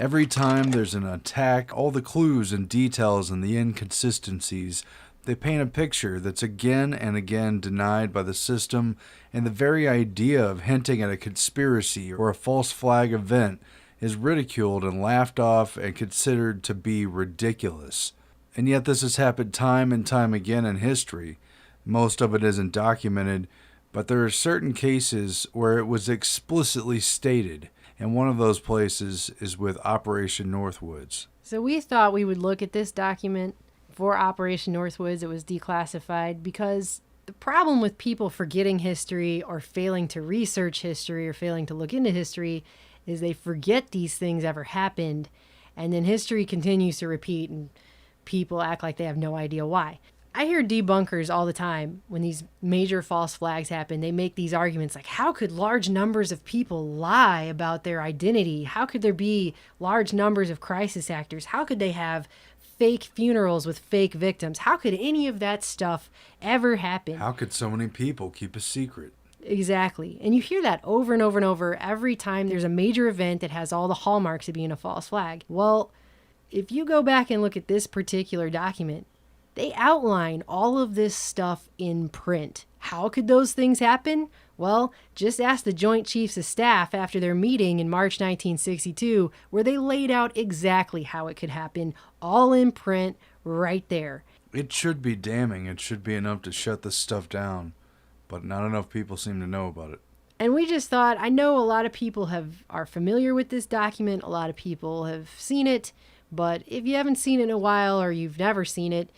Every time there's an attack, all the clues and details and the inconsistencies, they paint a picture that's again and again denied by the system, and the very idea of hinting at a conspiracy or a false flag event is ridiculed and laughed off and considered to be ridiculous. And yet this has happened time and time again in history. Most of it isn't documented, but there are certain cases where it was explicitly stated, and one of those places is with Operation Northwoods. So we thought we would look at this document for Operation Northwoods. It was declassified because the problem with people forgetting history or failing to research history or failing to look into history is they forget these things ever happened, and then history continues to repeat and people act like they have no idea why. I hear debunkers all the time when these major false flags happen. They make these arguments like, how could large numbers of people lie about their identity? How could there be large numbers of crisis actors? How could they have fake funerals with fake victims? How could any of that stuff ever happen? How could so many people keep a secret? Exactly. And you hear that over and over and over every time there's a major event that has all the hallmarks of being a false flag. Well, if you go back and look at this particular document, they outline all of this stuff in print. How could those things happen? Well, just ask the Joint Chiefs of Staff after their meeting in March 1962, where they laid out exactly how it could happen, all in print, right there. It should be damning. It should be enough to shut this stuff down, but not enough people seem to know about it. And we just thought, I know a lot of people are familiar with this document, a lot of people have seen it, but if you haven't seen it in a while or you've never seen it,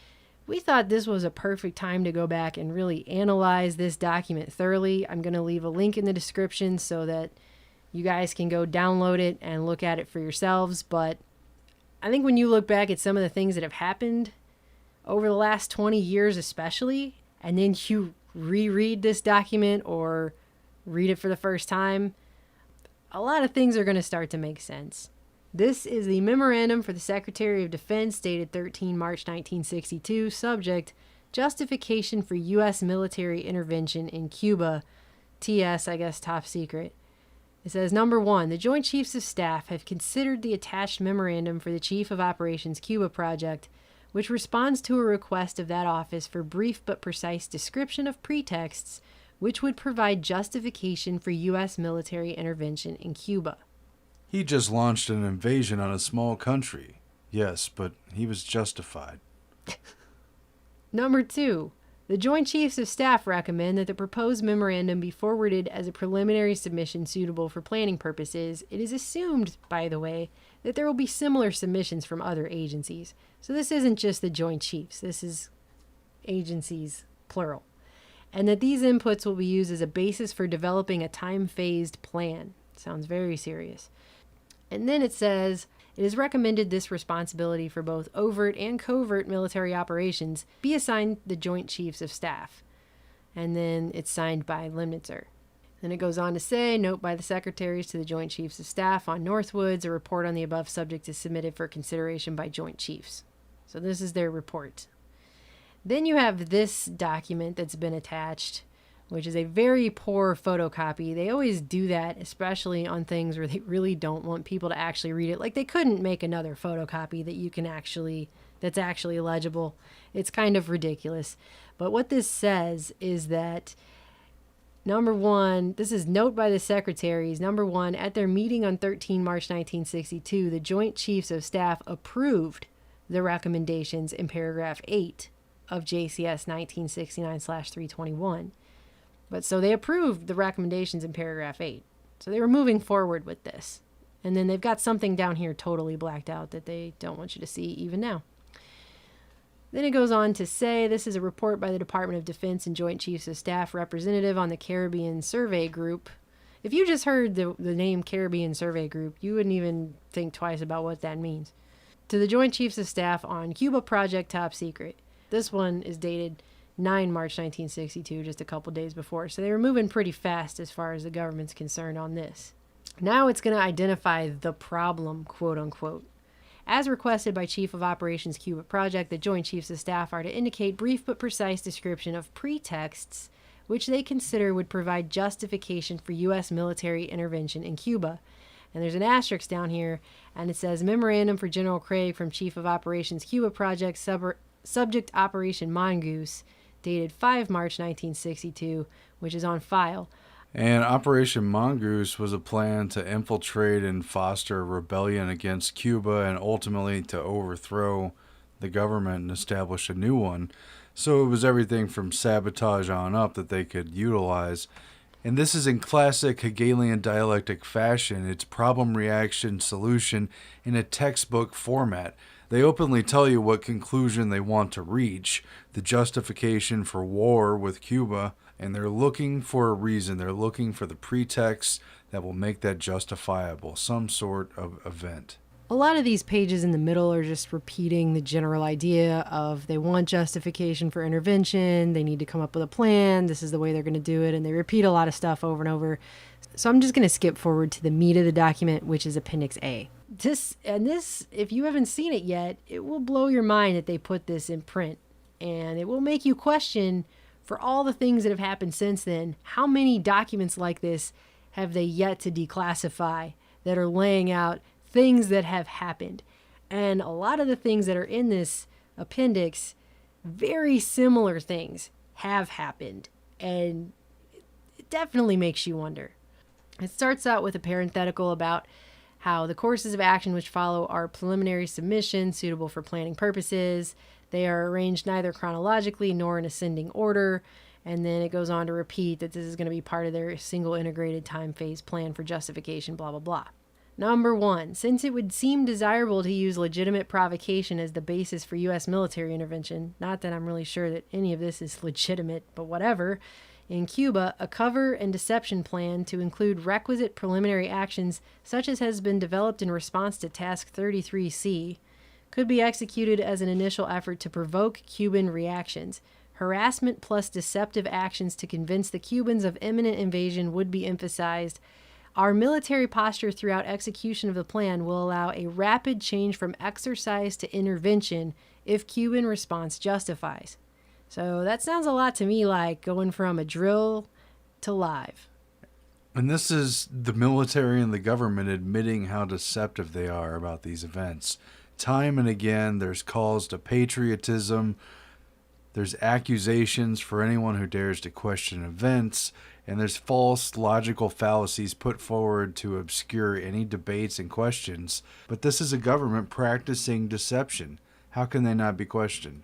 we thought this was a perfect time to go back and really analyze this document thoroughly. I'm going to leave a link in the description so that you guys can go download it and look at it for yourselves. But I think when you look back at some of the things that have happened over the last 20 years especially, and then you reread this document or read it for the first time, a lot of things are going to start to make sense. This is the memorandum for the Secretary of Defense dated 13 March 1962, subject, justification for U.S. military intervention in Cuba, TS, I guess, top secret. It says, number 1, the Joint Chiefs of Staff have considered the attached memorandum for the Chief of Operations Cuba Project, which responds to a request of that office for brief but precise description of pretexts which would provide justification for U.S. military intervention in Cuba. He just launched an invasion on a small country. Yes, but he was justified. Number 2, the Joint Chiefs of Staff recommend that the proposed memorandum be forwarded as a preliminary submission suitable for planning purposes. It is assumed, by the way, that there will be similar submissions from other agencies. So this isn't just the Joint Chiefs. This is agencies, plural. And that these inputs will be used as a basis for developing a time-phased plan. Sounds very serious. And then it says, it is recommended this responsibility for both overt and covert military operations be assigned the Joint Chiefs of Staff. And then it's signed by Lemnitzer. Then it goes on to say, note by the Secretaries to the Joint Chiefs of Staff on Northwoods, a report on the above subject is submitted for consideration by Joint Chiefs. So this is their report. Then you have this document that's been attached, which is a very poor photocopy. They always do that, especially on things where they really don't want people to actually read it. Like they couldn't make another photocopy that's actually legible. It's kind of ridiculous. But what this says is that, number 1, this is note by the secretaries. Number 1, at their meeting on 13 March 1962, the Joint Chiefs of Staff approved the recommendations in paragraph 8 of JCS 1969/321. But so they approved the recommendations in paragraph 8. So they were moving forward with this. And then they've got something down here totally blacked out that they don't want you to see even now. Then it goes on to say, this is a report by the Department of Defense and Joint Chiefs of Staff representative on the Caribbean Survey Group. If you just heard the name Caribbean Survey Group, you wouldn't even think twice about what that means. To the Joint Chiefs of Staff on Cuba Project Top Secret. This one is dated 9 March 1962, just a couple days before. So they were moving pretty fast as far as the government's concerned on this. Now it's going to identify the problem, quote unquote. As requested by Chief of Operations Cuba Project, the Joint Chiefs of Staff are to indicate brief but precise description of pretexts which they consider would provide justification for U.S. military intervention in Cuba. And there's an asterisk down here, and it says Memorandum for General Craig from Chief of Operations Cuba Project, Subject Operation Mongoose, dated 5 March 1962, which is on file. And Operation Mongoose was a plan to infiltrate and foster a rebellion against Cuba and ultimately to overthrow the government and establish a new one. So it was everything from sabotage on up that they could utilize. And this is in classic Hegelian dialectic fashion. It's problem, reaction, solution in a textbook format. They openly tell you what conclusion they want to reach, the justification for war with Cuba, and they're looking for a reason. They're looking for the pretext that will make that justifiable, some sort of event. A lot of these pages in the middle are just repeating the general idea of they want justification for intervention, they need to come up with a plan, this is the way they're going to do it, and they repeat a lot of stuff over and over. So I'm just going to skip forward to the meat of the document, which is Appendix A. This, if you haven't seen it yet, it will blow your mind that they put this in print, and it will make you question, for all the things that have happened since then, how many documents like this have they yet to declassify that are laying out things that have happened. And a lot of the things that are in this appendix, very similar things have happened. And it definitely makes you wonder. It starts out with a parenthetical about how the courses of action which follow are preliminary submissions suitable for planning purposes. They are arranged neither chronologically nor in ascending order. And then it goes on to repeat that this is going to be part of their single integrated time phase plan for justification, blah, blah, blah. Number 1, since it would seem desirable to use legitimate provocation as the basis for U.S. military intervention, not that I'm really sure that any of this is legitimate, but whatever, in Cuba, a cover and deception plan to include requisite preliminary actions such as has been developed in response to Task 33C could be executed as an initial effort to provoke Cuban reactions. Harassment plus deceptive actions to convince the Cubans of imminent invasion would be emphasized. Our military posture throughout execution of the plan will allow a rapid change from exercise to intervention if Cuban response justifies. So that sounds a lot to me like going from a drill to live. And this is the military and the government admitting how deceptive they are about these events. Time and again, there's calls to patriotism. There's accusations for anyone who dares to question events. And there's false logical fallacies put forward to obscure any debates and questions. But this is a government practicing deception. How can they not be questioned?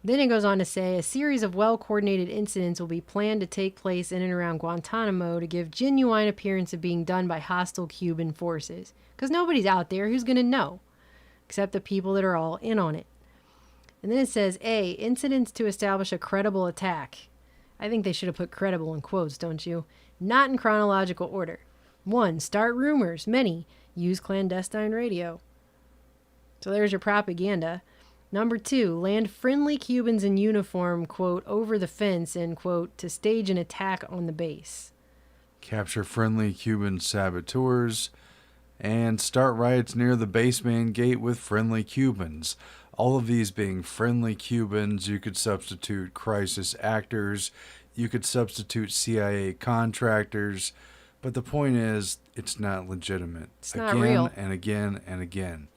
Then it goes on to say, a series of well-coordinated incidents will be planned to take place in and around Guantanamo to give genuine appearance of being done by hostile Cuban forces. Because nobody's out there who's going to know, except the people that are all in on it. And then it says, A, incidents to establish a credible attack. I think they should have put credible in quotes, don't you? Not in chronological order. 1, start rumors. Many, use clandestine radio. So there's your propaganda. Number 2, land friendly Cubans in uniform, quote, over the fence, end quote, to stage an attack on the base. Capture friendly Cuban saboteurs and start riots near the baseman gate with friendly Cubans. All of these being friendly Cubans. You could substitute crisis actors. You could substitute CIA contractors. But the point is, it's not legitimate. It's not real. And again and again.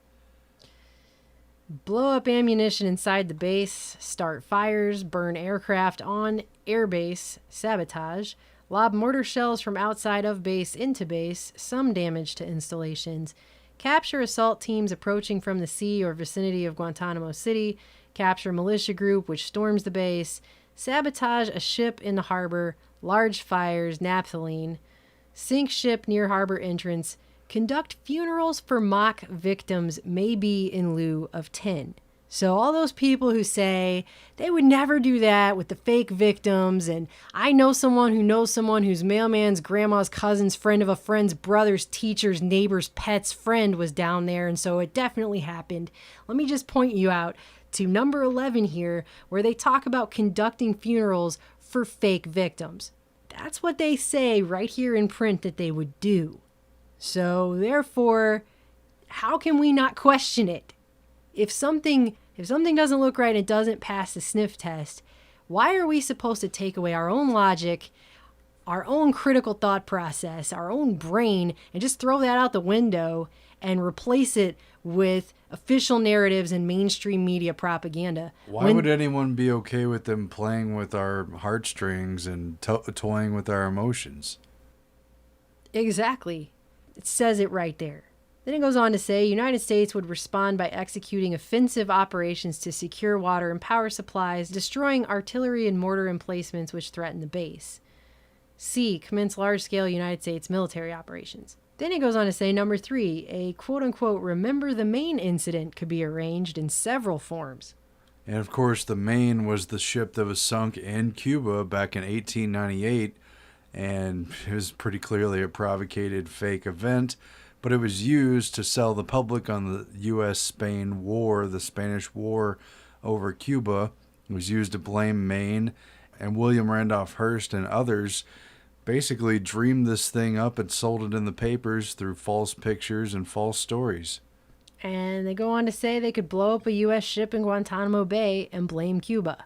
Blow up ammunition inside the base, start fires, burn aircraft on airbase, sabotage, lob mortar shells from outside of base into base, some damage to installations, capture assault teams approaching from the sea or vicinity of Guantanamo City, capture militia group which storms the base, sabotage a ship in the harbor, large fires, naphthalene, sink ship near harbor entrance, conduct funerals for mock victims may be in lieu of 10. So all those people who say they would never do that with the fake victims, and I know someone who knows someone whose mailman's grandma's cousin's friend of a friend's brother's teacher's neighbor's pet's friend was down there, and so it definitely happened. Let me just point you out to number 11 here, where they talk about conducting funerals for fake victims. That's what they say right here in print that they would do. So therefore, how can we not question it? If something doesn't look right and it doesn't pass the sniff test, why are we supposed to take away our own logic, our own critical thought process, our own brain, and just throw that out the window and replace it with official narratives and mainstream media propaganda. Why would anyone be okay with them playing with our heartstrings and toying with our emotions? Exactly. It says it right there. Then it goes on to say, United States would respond by executing offensive operations to secure water and power supplies, destroying artillery and mortar emplacements which threaten the base. C. Commence large-scale United States military operations. Then it goes on to say, number 3, a quote-unquote remember the Maine incident could be arranged in several forms. And of course, the Maine was the ship that was sunk in Cuba back in 1898, and it was pretty clearly a provocated fake event, but it was used to sell the public on the U.S.-Spain War, the Spanish War over Cuba. It was used to blame Maine, and William Randolph Hearst and others basically dreamed this thing up and sold it in the papers through false pictures and false stories. And they go on to say they could blow up a U.S. ship in Guantanamo Bay and blame Cuba.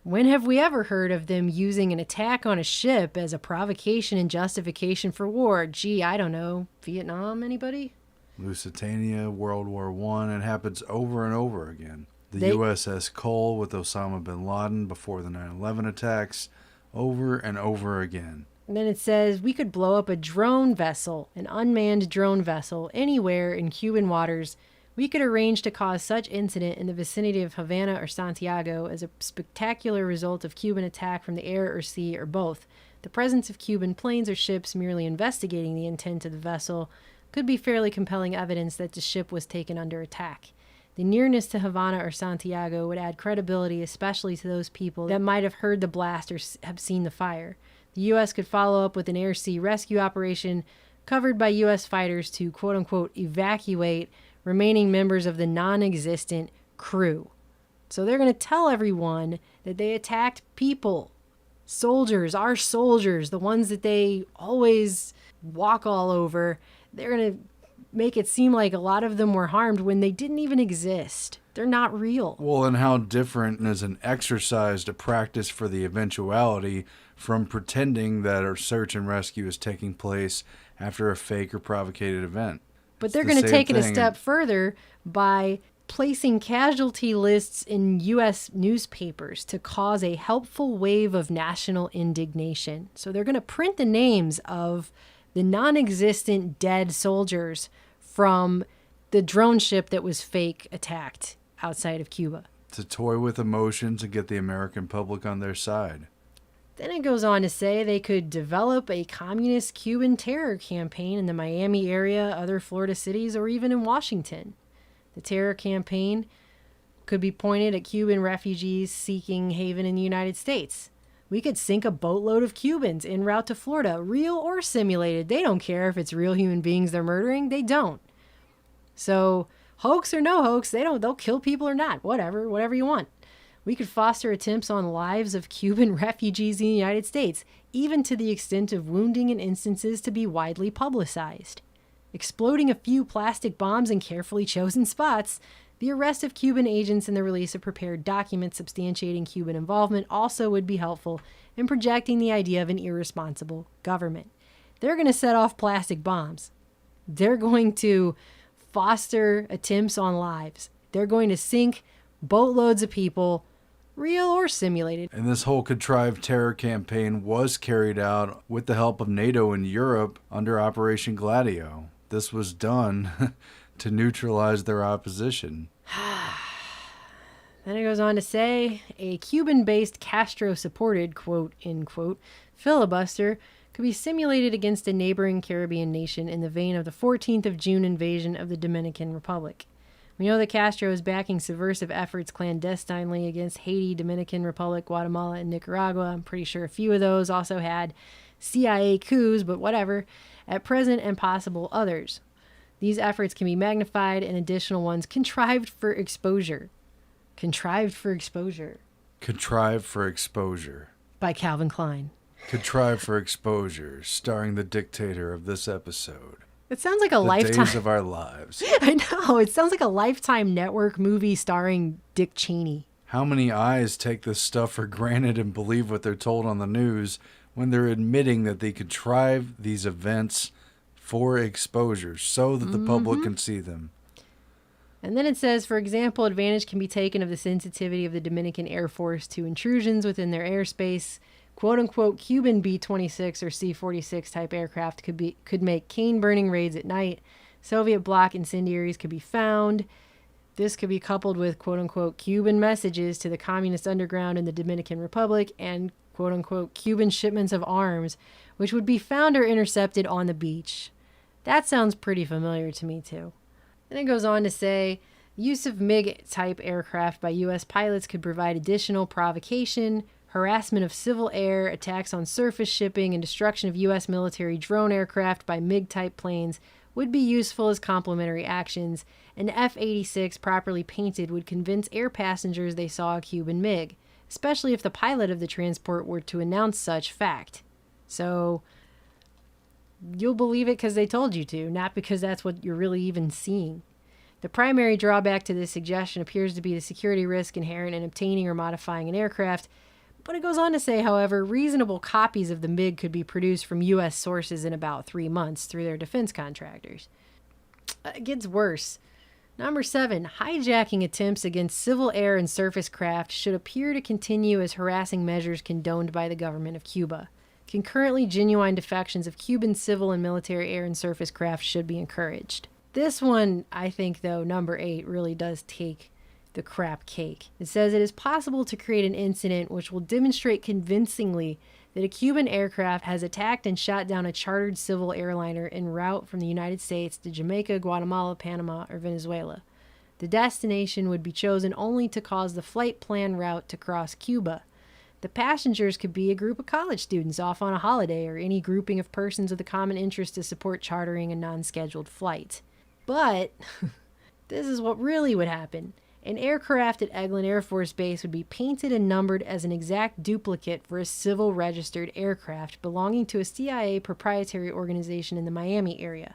When have we ever heard of them using an attack on a ship as a provocation and justification for war? Gee, I don't know. Vietnam, anybody? Lusitania, World War I, it happens over and over again. The USS Cole with Osama bin Laden before the 9/11 attacks, over and over again. And then it says we could blow up a drone vessel, an unmanned drone vessel, anywhere in Cuban waters. We could arrange to cause such incident in the vicinity of Havana or Santiago as a spectacular result of Cuban attack from the air or sea or both. The presence of Cuban planes or ships merely investigating the intent of the vessel could be fairly compelling evidence that the ship was taken under attack. The nearness to Havana or Santiago would add credibility, especially to those people that might have heard the blast or have seen the fire. The U.S. could follow up with an air-sea rescue operation covered by U.S. fighters to quote-unquote evacuate remaining members of the non-existent crew. So they're going to tell everyone that they attacked people, soldiers, our soldiers, the ones that they always walk all over. They're going to make it seem like a lot of them were harmed when they didn't even exist. They're not real. Well, and how different is an exercise to practice for the eventuality from pretending that a search and rescue is taking place after a fake or provocated event? But they're going to take it a step further by placing casualty lists in U.S. newspapers to cause a helpful wave of national indignation. So they're going to print the names of the non-existent dead soldiers from the drone ship that was fake attacked outside of Cuba. To toy with emotions and get the American public on their side. Then it goes on to say they could develop a communist Cuban terror campaign in the Miami area, other Florida cities, or even in Washington. The terror campaign could be pointed at Cuban refugees seeking haven in the United States. We could sink a boatload of Cubans en route to Florida, real or simulated. They don't care if it's real human beings they're murdering. They don't. So, hoax or no hoax, they'll kill people or not. Whatever you want. We could foster attempts on lives of Cuban refugees in the United States, even to the extent of wounding in instances to be widely publicized. Exploding a few plastic bombs in carefully chosen spots, the arrest of Cuban agents and the release of prepared documents substantiating Cuban involvement also would be helpful in projecting the idea of an irresponsible government. They're going to set off plastic bombs. They're going to foster attempts on lives. They're going to sink boatloads of people, real or simulated. And this whole contrived terror campaign was carried out with the help of NATO in Europe under Operation Gladio. This was done to neutralize their opposition. Then it goes on to say, a Cuban-based Castro-supported, quote-unquote, filibuster could be simulated against a neighboring Caribbean nation in the vein of the 14th of June invasion of the Dominican Republic. We know that Castro is backing subversive efforts clandestinely against Haiti, Dominican Republic, Guatemala, and Nicaragua. I'm pretty sure a few of those also had CIA coups, but whatever. At present, and possible others. These efforts can be magnified and additional ones contrived for exposure. Contrived for exposure. Contrived for exposure. By Calvin Klein. Contrived for exposure, starring the dictator of this episode. It sounds like a Lifetime. The days of our lives. I know. It sounds like a Lifetime Network movie starring Dick Cheney. How many eyes take this stuff for granted and believe what they're told on the news when they're admitting that they contrive these events for exposure so that the public can see them. And then it says, for example, advantage can be taken of the sensitivity of the Dominican Air Force to intrusions within their airspace. Quote-unquote Cuban B-26 or C-46 type aircraft could make cane-burning raids at night. Soviet bloc incendiaries could be found. This could be coupled with quote-unquote Cuban messages to the communist underground in the Dominican Republic and quote-unquote Cuban shipments of arms, which would be found or intercepted on the beach. That sounds pretty familiar to me, too. Then it goes on to say, use of MiG-type aircraft by U.S. pilots could provide additional provocation, harassment of civil air, attacks on surface shipping, and destruction of U.S. military drone aircraft by MiG-type planes would be useful as complementary actions. An F-86 properly painted would convince air passengers they saw a Cuban MiG, especially if the pilot of the transport were to announce such fact. So you'll believe it because they told you to, not because that's what you're really even seeing. The primary drawback to this suggestion appears to be the security risk inherent in obtaining or modifying an aircraft, but it goes on to say, however, reasonable copies of the MiG could be produced from U.S. sources in about 3 months through their defense contractors. It gets worse. Number 7, hijacking attempts against civil air and surface craft should appear to continue as harassing measures condoned by the government of Cuba. Concurrently, genuine defections of Cuban civil and military air and surface craft should be encouraged. This one, I think, though, number 8, really does take the crap cake. It says it is possible to create an incident which will demonstrate convincingly that a Cuban aircraft has attacked and shot down a chartered civil airliner en route from the United States to Jamaica, Guatemala, Panama, or Venezuela. The destination would be chosen only to cause the flight plan route to cross Cuba. The passengers could be a group of college students off on a holiday or any grouping of persons with a common interest to support chartering a non-scheduled flight. But this is what really would happen. An aircraft at Eglin Air Force Base would be painted and numbered as an exact duplicate for a civil registered aircraft belonging to a CIA proprietary organization in the Miami area.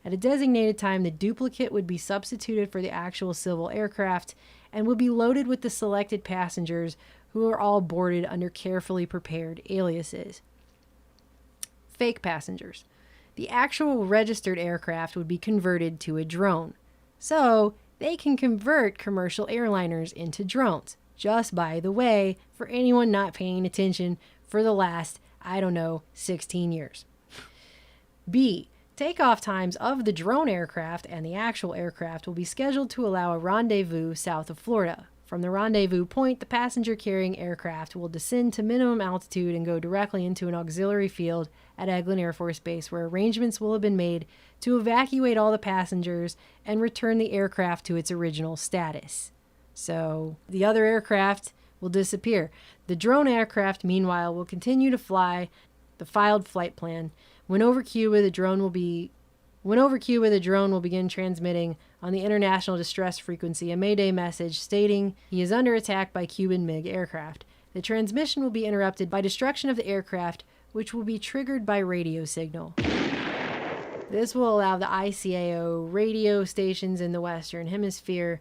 At a designated time, the duplicate would be substituted for the actual civil aircraft and would be loaded with the selected passengers who are all boarded under carefully prepared aliases. Fake passengers. The actual registered aircraft would be converted to a drone. So, they can convert commercial airliners into drones. Just by the way, for anyone not paying attention for the last, 16 years. B. Takeoff times of the drone aircraft and the actual aircraft will be scheduled to allow a rendezvous south of Florida. From the rendezvous point, the passenger-carrying aircraft will descend to minimum altitude and go directly into an auxiliary field at Eglin Air Force Base, where arrangements will have been made to evacuate all the passengers and return the aircraft to its original status. So the other aircraft will disappear. The drone aircraft, meanwhile, will continue to fly the filed flight plan. When over Cuba, the drone will begin transmitting on the international distress frequency a Mayday message stating he is under attack by Cuban MiG aircraft. The transmission will be interrupted by destruction of the aircraft, which will be triggered by radio signal. This will allow the ICAO radio stations in the Western Hemisphere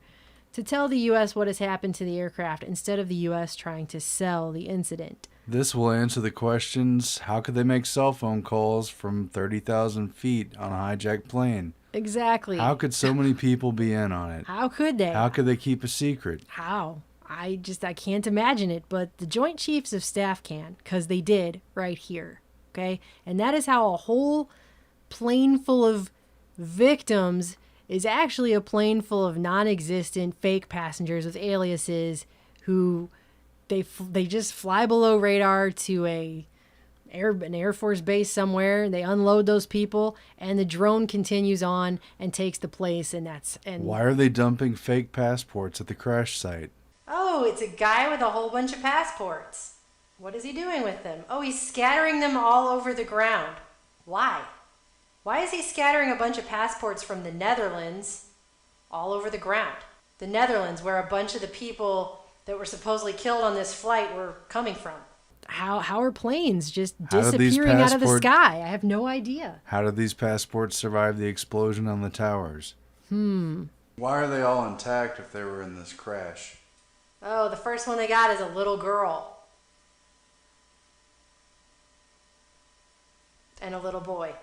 to tell the U.S. what has happened to the aircraft instead of the U.S. trying to sell the incident. This will answer the questions, how could they make cell phone calls from 30,000 feet on a hijacked plane? Exactly. How could so many people be in on it? How could they? How could they keep a secret? How? I can't imagine it, but the Joint Chiefs of Staff can, because they did right here, okay? And that is how a whole plane full of victims is actually a plane full of non-existent fake passengers with aliases who they just fly below radar to an Air Force base somewhere. They unload those people, and the drone continues on and takes the place. And why are they dumping fake passports at the crash site? Oh, it's a guy with a whole bunch of passports. What is he doing with them? Oh, he's scattering them all over the ground. Why? Why is he scattering a bunch of passports from the Netherlands all over the ground? The Netherlands, where a bunch of the people that were supposedly killed on this flight were coming from. How are planes just disappearing out of the sky? I have no idea. How did these passports survive the explosion on the towers? Why are they all intact if they were in this crash? Oh, the first one they got is a little girl. and a little boy.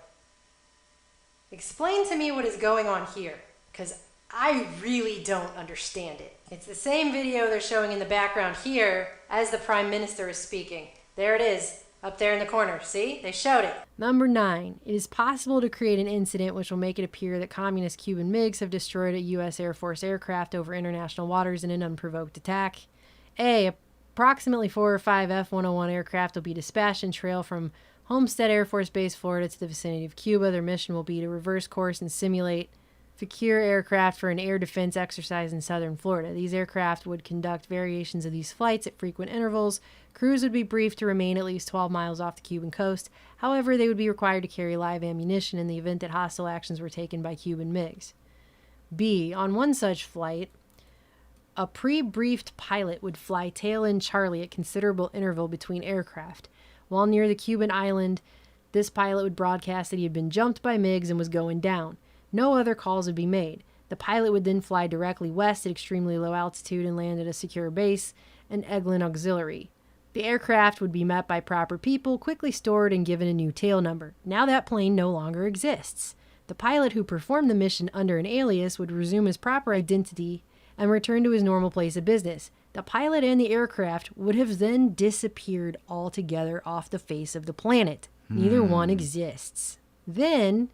Explain to me what is going on here, because I really don't understand it. It's the same video they're showing in the background here as the Prime Minister is speaking. There it is, up there in the corner. See? They showed it. Number 9. It is possible to create an incident which will make it appear that communist Cuban MiGs have destroyed a U.S. Air Force aircraft over international waters in an unprovoked attack. A. Approximately 4 or 5 F-101 aircraft will be dispatched and trail from Homestead Air Force Base, Florida to the vicinity of Cuba. Their mission will be to reverse course and simulate secure aircraft for an air defense exercise in southern Florida. These aircraft would conduct variations of these flights at frequent intervals. Crews would be briefed to remain at least 12 miles off the Cuban coast. However, they would be required to carry live ammunition in the event that hostile actions were taken by Cuban MiGs. B. On one such flight, a pre-briefed pilot would fly tail-end Charlie at considerable interval between aircraft. While near the Cuban island, this pilot would broadcast that he had been jumped by MiGs and was going down. No other calls would be made. The pilot would then fly directly west at extremely low altitude and land at a secure base, an Eglin Auxiliary. The aircraft would be met by proper people, quickly stored, and given a new tail number. Now that plane no longer exists. The pilot who performed the mission under an alias would resume his proper identity and return to his normal place of business. The pilot and the aircraft would have then disappeared altogether off the face of the planet. Neither one exists. Then,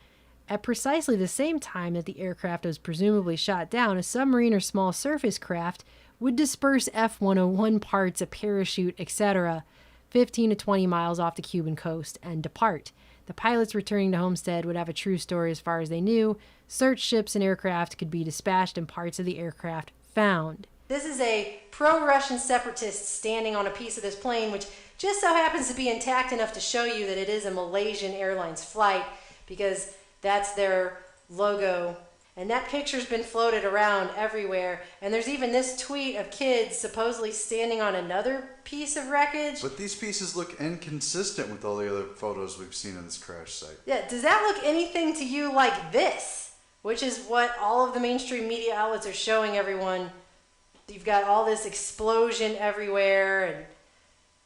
at precisely the same time that the aircraft was presumably shot down, a submarine or small surface craft would disperse F-101 parts, a parachute, etc., 15 to 20 miles off the Cuban coast and depart. The pilots returning to Homestead would have a true story as far as they knew. Search ships and aircraft could be dispatched and parts of the aircraft found. This is a pro-Russian separatist standing on a piece of this plane, which just so happens to be intact enough to show you that it is a Malaysian Airlines flight, because that's their logo. And that picture's been floated around everywhere. And there's even this tweet of kids supposedly standing on another piece of wreckage. But these pieces look inconsistent with all the other photos we've seen of this crash site. Yeah, does that look anything to you like this? Which is what all of the mainstream media outlets are showing everyone. You've got all this explosion everywhere, and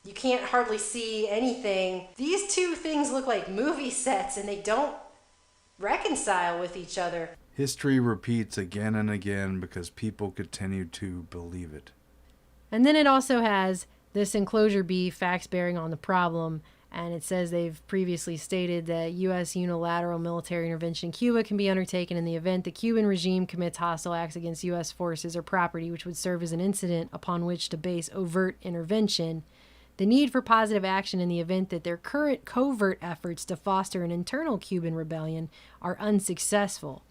you can't hardly see anything. These two things look like movie sets, and they don't reconcile with each other. History repeats again and again because people continue to believe it. And then it also has this enclosure B, facts bearing on the problem, and it says they've previously stated that U.S. unilateral military intervention in Cuba can be undertaken in the event the Cuban regime commits hostile acts against U.S. forces or property, which would serve as an incident upon which to base overt intervention. The need for positive action in the event that their current covert efforts to foster an internal Cuban rebellion are unsuccessful,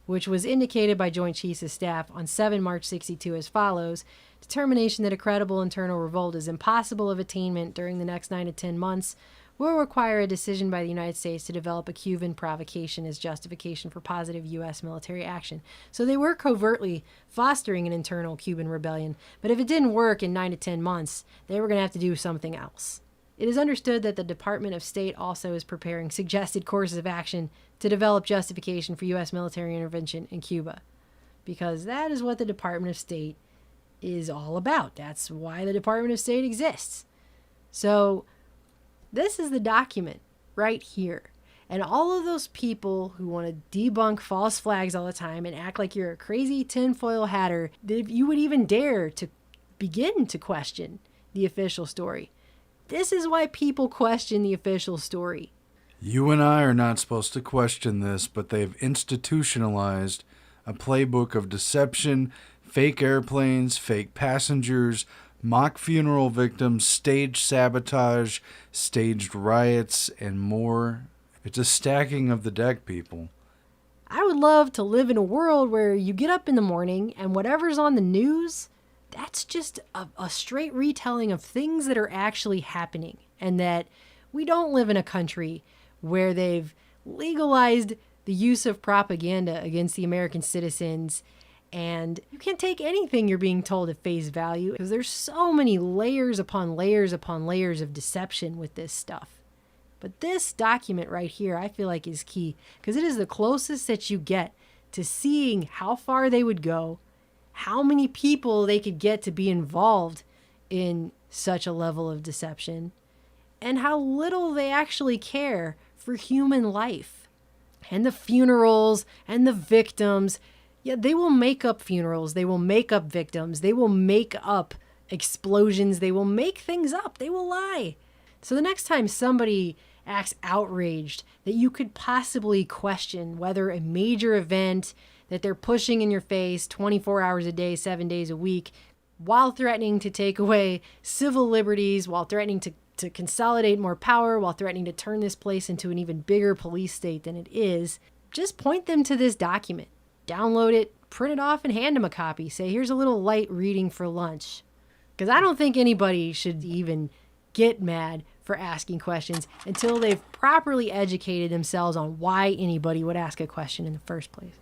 which was indicated by Joint Chiefs of Staff on 7 March 62 as follows: determination that a credible internal revolt is impossible of attainment during the next 9 to 10 months will require a decision by the United States to develop a Cuban provocation as justification for positive U.S. military action. So they were covertly fostering an internal Cuban rebellion, but if it didn't work in 9 to 10 months, they were going to have to do something else. It is understood that the Department of State also is preparing suggested courses of action to develop justification for U.S. military intervention in Cuba, because that is what the Department of State is all about. That's why the Department of State exists. So this is the document right here. And all of those people who want to debunk false flags all the time and act like you're a crazy tinfoil hatter, that if you would even dare to begin to question the official story. This is why people question the official story. You and I are not supposed to question this, but they've institutionalized a playbook of deception, fake airplanes, fake passengers, mock funeral victims, staged sabotage, staged riots, and more. It's a stacking of the deck, people. I would love to live in a world where you get up in the morning and whatever's on the news, that's just a straight retelling of things that are actually happening, and that we don't live in a country where they've legalized the use of propaganda against the American citizens, and you can't take anything you're being told at face value, because there's so many layers upon layers upon layers of deception with this stuff. But this document right here, I feel like is key, because it is the closest that you get to seeing how far they would go, how many people they could get to be involved in such a level of deception, and how little they actually care for human life. And the funerals and the victims, yeah, they will make up funerals. They will make up victims. They will make up explosions. They will make things up. They will lie. So the next time somebody acts outraged that you could possibly question whether a major event that they're pushing in your face 24 hours a day, 7 days a week, while threatening to take away civil liberties, while threatening to consolidate more power, while threatening to turn this place into an even bigger police state than it is, just point them to this document. Download it, print it off, and hand them a copy. Say, here's a little light reading for lunch. Because I don't think anybody should even get mad for asking questions until they've properly educated themselves on why anybody would ask a question in the first place.